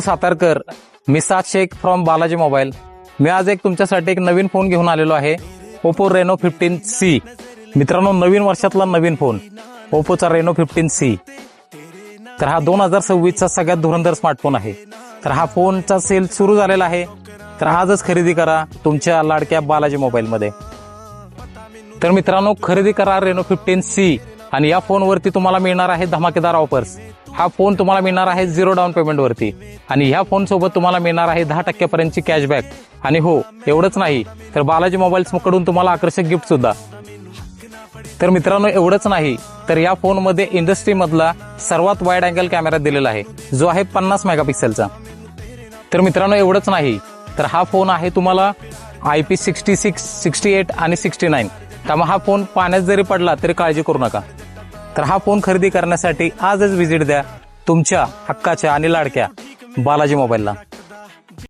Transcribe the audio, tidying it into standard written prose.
सातारकर, मी सात Shaikh from Balaji mobile. मी आज तुमच्यासाठी एक नवीन फोन घेऊन आलेलो आहे, ओप्पो रेनो 15C. मित्रांनो, नवीन वर्षातला नवीन फोन ओप्पोचा रेनो 15C. तर हा 2026चा सगळ्यात धुरंधर स्मार्टफोन आहे. तर हा फोनचा सेल सुरू झालेला आहे. तर आजच खरेदी करा तुमच्या लाडक्या बालाजी मोबाईलमध्ये. तर मित्रांनो, खरेदी करा रेनो 15C आणि या फोनवरती तुम्हाला मिळणार आहे धमाकेदार ऑफर्स. हा फोन तुम्हाला मिळणार आहे 0 डाऊन पेमेंट वरती आणि ह्या फोन सोबत तुम्हाला मिळणार आहे 10% पर्यंतची कॅशबॅक. आणि हो, एवढंच नाही तर बालाजी मोबाईल्स कडून तुम्हाला आकर्षक गिफ्ट सुद्धा. तर मित्रांनो, एवढंच नाही तर या फोनमध्ये इंडस्ट्री मधला सर्वात वाईड अँगल कॅमेरा दिलेला आहे, जो आहे 50 मेगापिक्सेलचा. तर मित्रांनो, एवढंच नाही तर हा फोन आहे तुम्हाला IP66, 68 आणि 69. त्यामुळे हा फोन पाण्यात जरी पडला तरी काळजी करू नका. तर हा फोन खरेदी करण्यासाठी आजच व्हिजिट द्या तुमच्या हक्काच्या आणि लाडक्या बालाजी मोबाईलला.